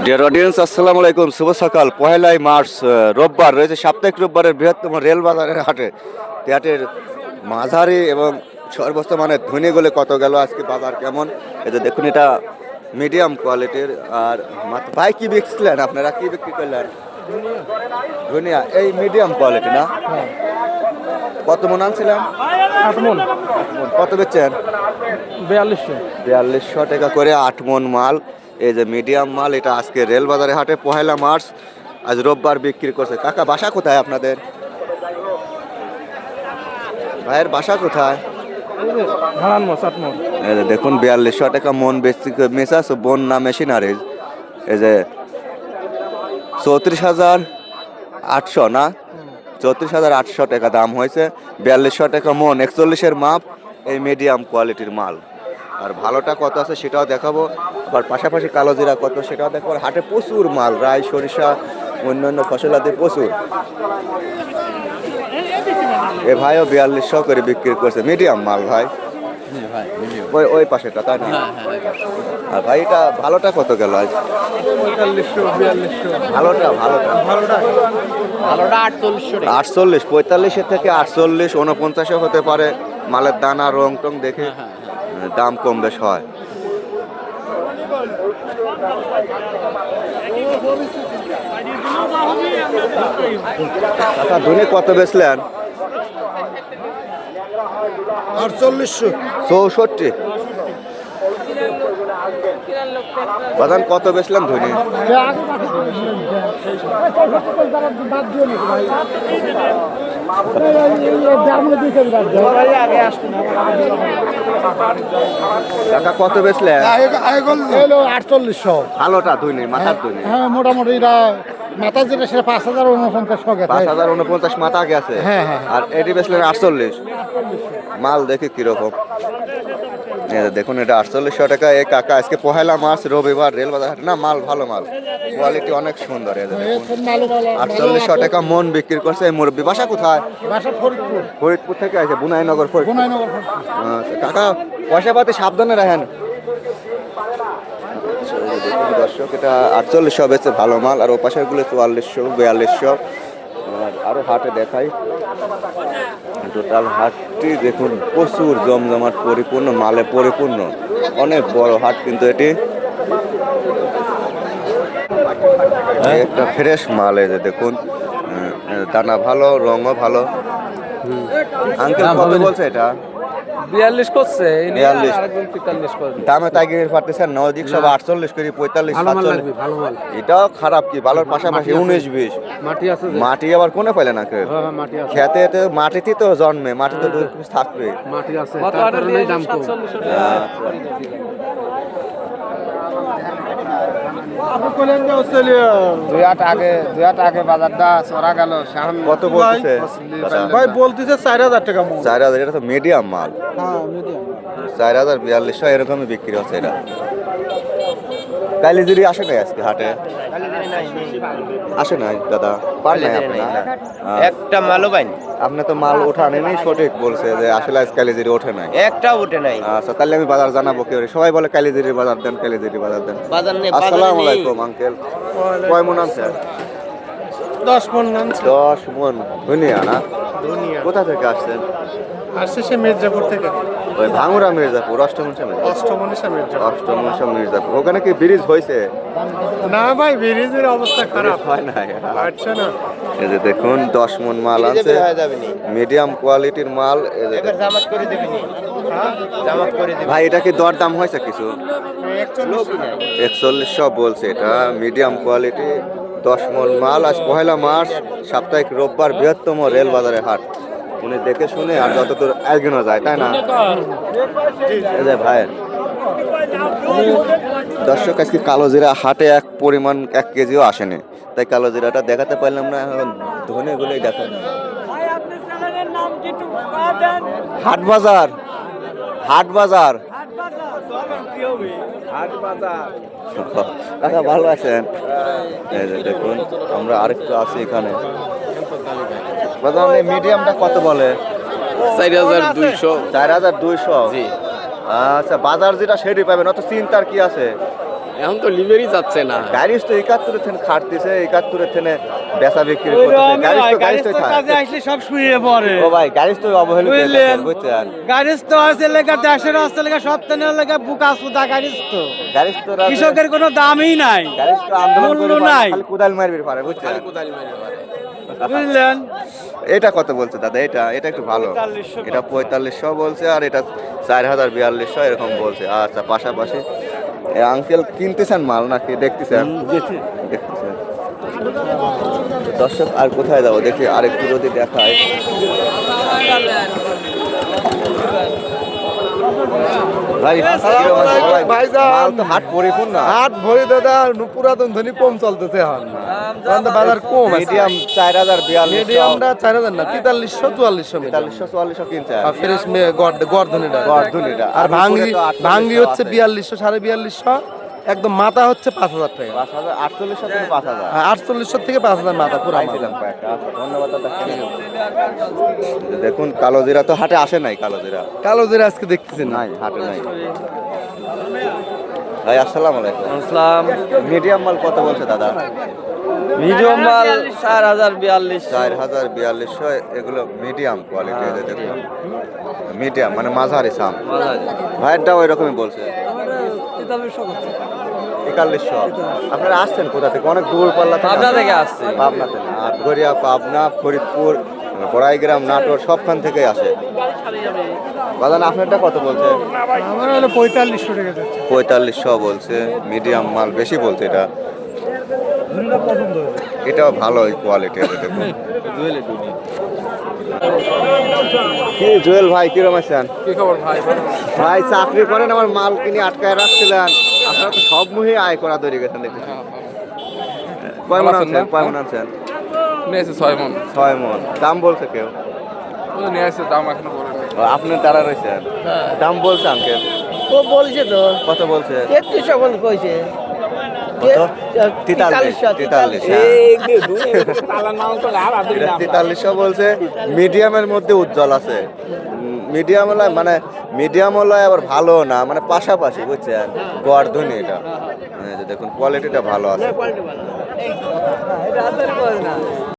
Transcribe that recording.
Dear audience, আসসালামু আলাইকুম। শুভ সকাল, 1 মার্চ রোববার রয়েছে সাপ্তাহিক রোববারের বৃহত্তম রেল বাজারের হাটে। হাটের মাঝারি এবং সর্বোচ্চ মানের ধনী গলে কত গেল আজকে বাজার কেমন, এটা দেখুন। এটা মিডিয়াম কোয়ালিটির। আর ভাই কি বিক্রিলেন আপনারা, কি বিক্রি করলেন? ধনিয়া এই মিডিয়াম কোয়ালিটি না? কত মন আনছিলেন? 8 মন। কত বেচছেন? 4200 টাকা করে 8 মন মাল। এই যে মিডিয়াম মাল, এটা আজকে রেল বাজারে হাটে 1 মার্চ, আজ রোববার বিক্রি করছে। কাকা বাসা কোথায় আপনাদের? ভাইয়ের বাসা কোথায়? এই যে দেখুন 4200 টাকা মন বেচছি মেসাস বন্যা মেশিনারিজ। এই যে 34,800 না, 34,800 টাকা দাম হয়েছে। 4200 টাকা মন, 41-এর মাপ। এই মিডিয়াম কোয়ালিটির মাল। আর ভালোটা কত আছে সেটাও দেখাবো। আবার পাশাপাশি কালো জিরা কত সেটাও দেখাবো। হাটে প্রচুর মাল, রাই, সরিষা, অন্যান্য ফসলাদি প্রচুর। এ ভাইও 4200 করে বিক্রি করছে মিডিয়াম মাল। ভাই ওই পাশেটা তাই না? আর ভাই এটা ভালোটা কত গেল আজ? 4500 ভালোটা 48, 45 থেকে 48, 49 হতে পারে। মালের দানা রং টং দেখে দাম কম বেশ হয়। ধনে কত বেচলেন? 64। বাদাম কত বেচলাম ধনে? টাকা কত বেচলেন? 4800। ভালোটা ধনে, মাথার ধনে। হ্যাঁ, মোটামুটি মাথা যেটা সেটা 5049 5049 মাথা গেছে। আর এটি বেচলেন 48। মাল দেখে কিরকম দেখুন। এটা 4800 টাকা। এই কাকা আজকে 1 মার্চ রবিবার রেল বাজার না, মাল ভালো, মাল কোয়ালিটি অনেক সুন্দর। 4800 টাকা মন বিক্রি করছে। এই মুরব্বী বাসা কোথায়? ফরিদপুর থেকে আছে, বুনাইনগর ফরিদপুর। আচ্ছা কাকা, পয়সা পাতি সাবধানে রাখেন। দেখুন দর্শক, এটা 4800 বেচে ভালো মাল। আর ও পাশের গুলো 4400, 4200। আরো হাটে দেখাই। টোটাল হাটটি দেখুন প্রচুর জমজমাট, পরিপূর্ণ মালে পরিপূর্ণ। অনেক বড় হাট কিন্তু এটি। একটা ফ্রেশ মাল। এই যে দেখুন, দানা ভালো, রঙও ভালো। আঙ্কেল কত বলছে এটা? 42 করছে। 42। আরেকজন 43 করবে। দামে তাই গিয়ে পারতেছেন না, ওদিক সব 48 করে, 45, 47। ভালো মাল। এটাও খারাপ কি, ভালোর পাশাপাশি 19-20 মাটি আছে। মাটি আবার কোনে পাইলেন না? হ্যাঁ, মাটি আছে। খেতে মাটিতেই তো জন্মে, মাটি তো থাকবে। মাটি আছে, তার কারণেই দাম কম। দুই হাট আগে বাজারটা চড়া গেল। কত বলতেছে ভাই? বলতেছে 4000 টাকা। 4000। এটা তো মিডিয়াম মাল। হ্যাঁ, মিডিয়াম। 4000, 4200 এরকমই বিক্রি হচ্ছে এটা। কালিজিরি আসে নাই আজকে হাটে? আসে নাই দাদা, পার নাই আপনার? একটা মালও পাইনি। আপনি তো মাল ওঠানেনি, সঠিক বলছে যে আসলে আজ কালিজিরি ওঠে নাই। একটাও উঠে নাই। আচ্ছা, তাহলে আমি বাজার জানাবো কি করে? সবাই বলে কালিজিরির বাজার দেন, কালিজিরির বাজার দেন। বাজার নেই। আসসালামু আলাইকুম আঙ্কেল। কয় মন আনছেন? 10 মন। 10 মন ধনিয়া না? কোথা থেকে আসছেন? আসছে সে মির্জাপুর থেকে। ওই ভাঙুরা মির্জাপুর, অষ্টমনসা মির্জাপুর। ওখানে কি ব্রিজ হয়েছে? না ভাই, ব্রিজের অবস্থা খারাপ। হয় না। আচ্ছা না। এই যে দেখুন 10 মন মাল আছে, মিডিয়াম কোয়ালিটির মাল। এবার জামাত করে দিবি নি? জামাত করে দিবি। ভাই এটা কি দর দাম হয়েছে কিছু? 4100 বলছে। এটা মিডিয়াম কোয়ালিটি 10 মন মাল। আজ 1 মার্চ সাপ্তাহিক রোববার বৃহত্তম রেল বাজারে হাট। উনি দেখে শুনে আর যতদূর এগোনো যায়, তাই না? এই যে ভাই দর্শক, আজকে কালো জিরা হাটে এক পরিমাণ 1 কেজিও আসেনি, তাই কালো জিরাটা দেখাতে পারলাম না। এখন ধনে গুলোই দেখেন। হাট বাজার কাকা ভালো আছেন? এই যে দেখুন, আমরা আরেকটু আছি এখানে। মিডিয়ামটা কত বলে? 4200। 4200। আচ্ছা, বাজার যেটা সেটাই পাবেন, অত চিন্তার কি আছে? এখন তো লিভারই যাচ্ছে না। গাড়িস তো 71 থেন খাটতেছে, 71 থেনে বেচা বিক্রি করতেছে। গাড়িস তো কাজে আসলে সব শুয়ে পড়ে। ও ভাই, গাড়িস তো অবহেলিত বুঝলেন? বুঝছেন? গাড়িস তো আছে লেখা দেশের রাস্তা লেখা সব তেনের লেখা বুকা সুদা গাড়িস তো। গাড়িস তো কৃষকের কোনো দামই নাই, গাড়িস তো আন্দোলন মূল্য করে নাই। খালি কোদাল মারবি পারে বুঝছেন? বুঝলেন? এটা কত বলছে দাদা? এটা একটু ভালো, 4500 এটা 4500 বলছে, আর এটা 4042 এরকম বলছে। আচ্ছা, পাশাপাশি আঙ্কেল কিনতেছেন মাল নাকি দেখতেছেন? দেখতেছেন। দর্শক, আর কোথায় যাবো দেখি, আরেকটু যদি দেখায়। ভাই, কিরকম আছে বলাই? মাল তো হাট পরিপূর্ণ না। হাট ভরি দাদা, পুরাতন ধনী কম চলতেছে এখন। এখন তো বাজার কম আছে। মিডিয়াম 4042, মিডিয়ামটা 4000 না, 4300 4400 মিডিয়াম। 4344 কিনছে। আর ফ্রেশ গর্ধনিটা গর্ধনিটা। আর ভাঙ্গি 4800 ভাঙ্গি হচ্ছে 4200 4250, একদম মাথা হচ্ছে 5000 টাকা। 4800 থেকে 5000। 4800 থেকে 5000 মাথা পুরা মাথা। পাইছিলাম কয়েকটা। আচ্ছা, ধন্যবাদ দাদা। দেখুন, কালো জিরা তো হাটে আসে নাই। কালো জিরা কালো জিরা আজকে দেখতেছি না। নাই, হাটে নাই। ভাই, আসসালামু আলাইকুম। আসসালাম। মিডিয়াম মাল কত বলছে দাদা? মিডিয়াম মাল 4042। 4042, এগুলো মিডিয়াম কোয়ালিটি। দেখুন, মিডিয়াম মানে মাঝারি সাম। ভাইয়েরটা ওই রকমই বলছে। 4100। আপনারা আসছেন কোথা থেকে? অনেক দূর পাল্লা থেকে? পাবনা থেকে আসছি। পাবনা থেকে। আটঘরিয়া, পাবনা, ফরিদপুর, বড়াইগ্রাম, নাটোর সবখান থেকেই আসে। বাজান, আপনারটা কত বলছে? আমার হলো 4500 টাকা যাচ্ছে। 4500 বলছে। মিডিয়াম মাল বেশি বলছে এটা। এটাও ভালো কোয়ালিটি আছে। দেখুন, কি জুয়েল ভাই, কিরম আছেন? কি খবর ভাই? ভাই, চাকরি করেন, আমার মাল কিনে আটকায় রাখছিলেন। আপনারা তো সব মুহে আয় করা তৈরি গেছেন দেখি। কয় মন আনছেন? কয় মন আনছেন? নিয়েছে 6 মন। 6 মন। দাম বলছে কেউ? নিয়ে আসছে, দাম এখনো বলেনি। আপনি তারা রয়েছেন, দাম বলছে আঙ্কেল? ও বলছে তো কত বলছে? 3300 বল কইছে। কত? 43। এটা 4300 বলছে। মিডিয়ামের মধ্যে উজ্জ্বল আছে। মিডিয়াম হলো মানে মিডিয়াম হলো আবার ভালো না, মানে পাশাপাশি বুঝছেন? গর্ধনি এটা। এই যে দেখুন, কোয়ালিটিটা ভালো আছে।